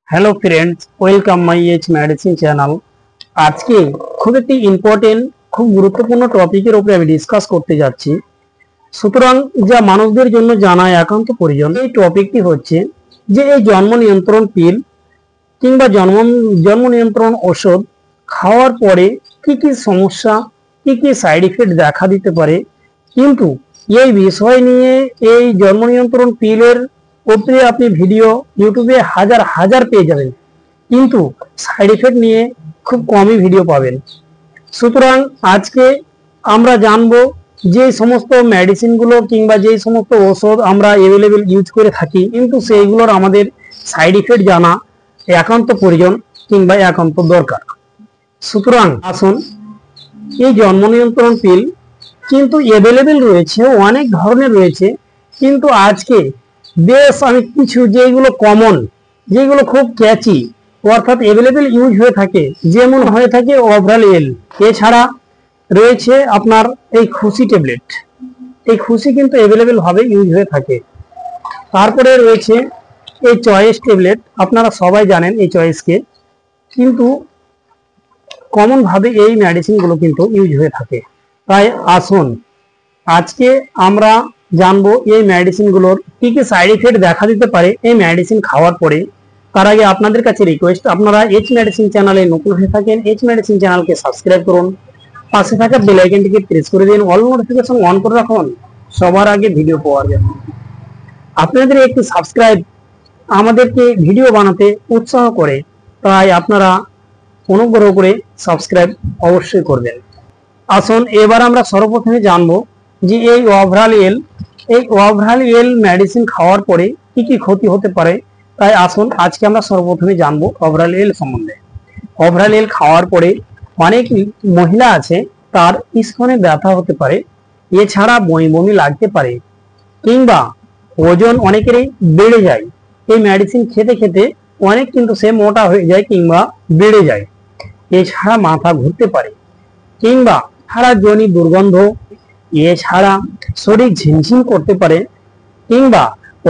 Hello friends, welcome my H medicine channel. আজকে খুব একটি ইম্পর্টেন্ট, খুব গুরুত্বপূর্ণ টপিকের উপরে আমি ডিসকাস করতে যাচ্ছি। সুতরাং যা মানুষদের জন্য জানা একান্ত প্রয়োজন। এই টপিকটি হচ্ছে যে এই জন্ম নিয়ন্ত্রণ পিল কিংবা জন্ম নিয়ন্ত্রণ ওষুধ খাওয়ার পরে কি কি সমস্যা, কি কি সাইড ইফেক্ট দেখা দিতে পারে। কিন্তু এই বিষয় নিয়ে এই জন্ম নিয়ন্ত্রণ পিলের উপরে আপনি ভিডিও ইউটিউবে হাজার হাজার পেয়ে যাবেন, কিন্তু সাইড ইফেক্ট নিয়ে খুব কমই ভিডিও পাবেন। সুতরাং আজকে আমরা জানবো যে সমস্ত মেডিসিনগুলো কিংবা যে সমস্ত ওষুধ আমরা অ্যাভেলেবেল ইউজ করে থাকি, কিন্তু সেইগুলোর আমাদের সাইড ইফেক্ট জানা একান্ত প্রয়োজন কিংবা একান্ত দরকার। সুতরাং আসুন, এই জন্ম নিয়ন্ত্রণ পিল কিন্তু অ্যাভেলেবেল রয়েছে, অনেক ধরনের রয়েছে, কিন্তু আজকে বেশ আমি কিছু যেগুলো কমন, যেগুলো খুব ক্যাচি, অর্থাৎ অ্যাভেলেবেল ইউজ হয়ে থাকে, যেমন হয়ে থাকে ওভারঅল এল। এছাড়া রয়েছে আপনার এই খুশি ট্যাবলেট, এই খুশি কিন্তু অ্যাভেলেবেল ভাবে ইউজ হয়ে থাকে। তারপরে রয়েছে এই চয়েস ট্যাবলেট, আপনারা সবাই জানেন এই চয়েসকে, কিন্তু কমন ভাবে এই মেডিসিনগুলো কিন্তু ইউজ হয়ে থাকে। তাই আসুন আজকে আমরা জানবো এই মেডিসিনগুলোর কি কি সাইড ইফেক্ট দেখা দিতে পারে এই মেডিসিন খাওয়ার পরে। তার আগে আপনাদের কাছে রিকোয়েস্ট, আপনারা এইচ মেডিসিন চ্যানেলে নতুন হয়ে থাকেন, এইচ মেডিসিন চ্যানেলকে সাবস্ক্রাইব করুন, পাশে থাকা বেল আইকনটিকে প্রেস করে দিন, অল নোটিফিকেশন অন করে রাখুন সবার আগে ভিডিও পাওয়ার জন্য। আপনাদের একটি সাবস্ক্রাইব আমাদেরকে ভিডিও বানাতে উৎসাহ করে, তাই আপনারা অনুগ্রহ করে সাবস্ক্রাইব অবশ্যই করবেন। আসুন এবার আমরা সর্বপ্রথমে জানবো যে এই ওভারঅল এল মেডিসিন খাওয়ার পরে কি কি ক্ষতি হতে পারে। তাই আসুন আজকে আমরা সর্বপ্রথমে জানবো ওভারঅল এল সম্বন্ধে। ওভারঅল এল খাওয়ার পরে অনেক মহিলা আছে, তার স্তনে ব্যথা হতে পারে, এছাড়া বমি বমি লাগতে পারে, কিংবা ওজন অনেকেরই বেড়ে যায়। এই মেডিসিন খেতে খেতে অনেক কিন্তু সে মোটা হয়ে যায় কিংবা বেড়ে যায়। এছাড়া মাথা ঘুরতে পারে, কিংবা সারা জনি দুর্গন্ধ, এছাড়া শরীর ঝিমঝিম করতে পারে, কিংবা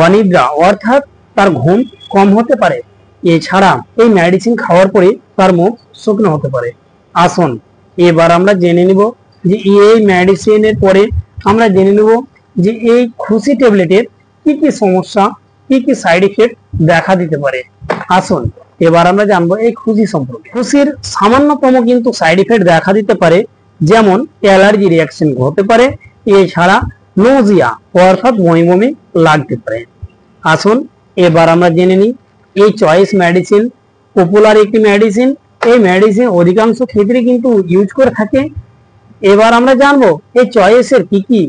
অনিদ্রা অর্থাৎ তার ঘুম কম হতে পারে। এছাড়া এই মেডিসিন খাওয়ার পরে তার মুখ শুকনো হতে পারে। আসুন এবার আমরা জেনে নিব যে এই মেডিসিনের পরে আমরা জেনে নিব যে এই খুশি ট্যাবলেটের কি কি সমস্যা, কি কি সাইড ইফেক্ট দেখা দিতে পারে। আসুন এবার আমরা জানবো এই খুশি সম্পর্কে। খুশির সামান্যতম কিন্তু সাইড ইফেক্ট দেখা দিতে পারে, যেমন অ্যালার্জি রিয়াকশন হতে পারে, এছাড়া নোজিয়া অর্থাৎ বমি বমি লাগতে পারে। আসুন এবার আমরা জেনে নিই এই চয়েস মেডিসিন পপুলার একটি মেডিসিন, এই মেডিসিন অধিকাংশ ক্ষেত্রে কিন্তু ইউজ করে থাকে। এবার আমরা জানবো এই চয়েসের কি কি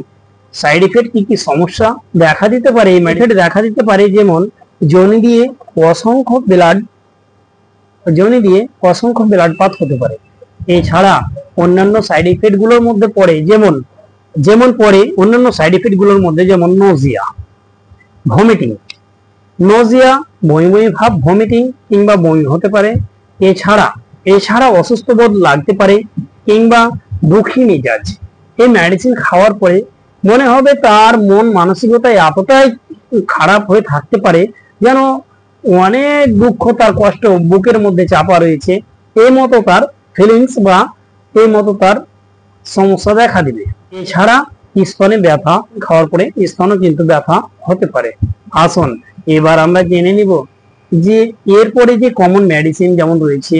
সাইড ইফেক্ট, কি কি সমস্যা দেখা দিতে পারে। এই মেথড দেখা দিতে পারে, যেমন যোনি দিয়ে অসংখ্য ব্লাড পাত হতে পারে। এছাড়া অন্যান্য সাইড ইফেক্ট গুলোর মধ্যে পড়ে যেমন অন্যান্য সাইড ইফেক্ট গুলোর মধ্যে যেমন নোজিয়া, ভমিটিং, বমি বমি ভাব, ভমিটিং কিংবা বমি হতে পারে। এছাড়া অসুস্থ বোধ লাগতে পারে, কিংবা দুঃখী মেজাজ। এই মেডিসিন খাওয়ার পরে মনে হবে তার মন মানসিকতা এতটাই খারাপ হয়ে থাকতে পারে যেন অনেক দুঃখ, তার কষ্ট বুকের মধ্যে চাপা রয়েছে, এই মতো তার ফিলিংস বা এই মতো তার সমস্যা দেখা দিবে। এছাড়া স্তনে ব্যথা, খাওয়ার পরে স্তনে কিন্তু ব্যথা হতে পারে। আসুন এবার আমরা জেনে নিব যে এরপরে যে কমন মেডিসিন যেমন রয়েছে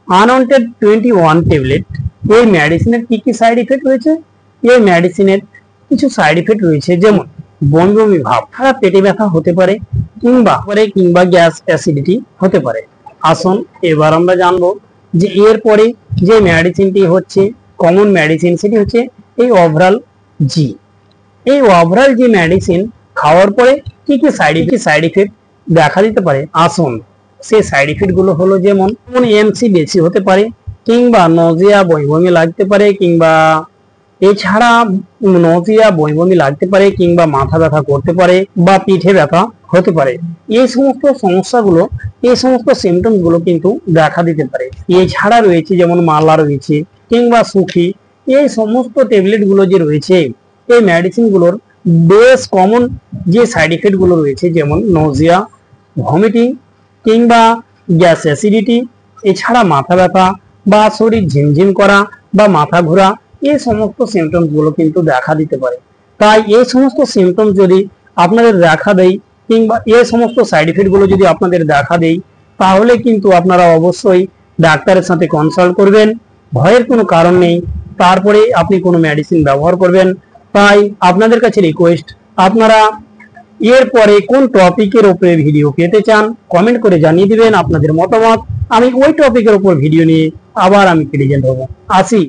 আনওয়ান্টেড 21 ট্যাবলেট, এই মেডিসিনের কি কি সাইড ইফেক্ট রয়েছে। এই মেডিসিনের কিছু সাইড ইফেক্ট রয়েছে, যেমন বমি বমি ভাব, খারাপ পেটে ব্যথা হতে পারে, কিংবা গ্যাস অ্যাসিডিটি হতে পারে। আসুন এবার আমরা জানবো যে এরপরে যে মেডিসিনটি হচ্ছে কমন মেডিসিন, সেটি হচ্ছে এই ওভারঅল জি। এই ওভারঅল জি মেডিসিন খাওয়ার পরে কি কি সাইড ইফেক্ট দেখা দিতে পারে। আসুন সেই সাইড ইফেক্ট গুলো হলো, যেমন এমসি বেশি হতে পারে, কিংবা নোজিয়া বমি বমি লাগতে পারে, কিংবা কিংবা মাথা ব্যথা করতে পারে বা পিঠে ব্যথা হতে পারে। এই সমস্ত সমস্যাগুলো, এই সমস্ত সিমটমস গুলো কিন্তু দেখা দিতে পারে। এছাড়া রয়েছে যেমন মালা রয়েছে, কিংবা সুখী, এই সমস্ত ট্যাবলেট গুলো যে রয়েছে, এই মেডিসিন গুলোর বেশ কমন যে সাইড ইফেক্ট গুলো রয়েছে, যেমন নোজিয়া, ভমিটিং, কিংবা গ্যাস অ্যাসিডিটি, এছাড়া মাথা ব্যথা বা শরীর ঝিমঝিম করা বা মাথা ঘোরা, এই সমস্ত সিমটমস গুলো কিন্তু দেখা দিতে পারে। তাই এই সমস্ত সিমটমস যদি আপনাদের দেখা দেয় কিংবা এই সমস্ত সাইড ইফেক্ট গুলো যদি আপনাদের দেখা দেয়, তাহলে কিন্তু আপনারা অবশ্যই ডাক্তারের সাথে কনসাল্ট করবেন। ভয়ের কোনো কারণ নেই, তারপরে আপনি কোনো মেডিসিন ব্যবহার করবেন। তাই আপনাদের কাছে রিকোয়েস্ট, আপনারা এরপরে কোন টপিকের উপরে ভিডিও পেতে চান কমেন্ট করে জানিয়ে দিবেন আপনাদের মতামত। আমি ওই টপিকের উপর ভিডিও নিয়ে আবার আমি প্রেজেন্ট হব। আসি।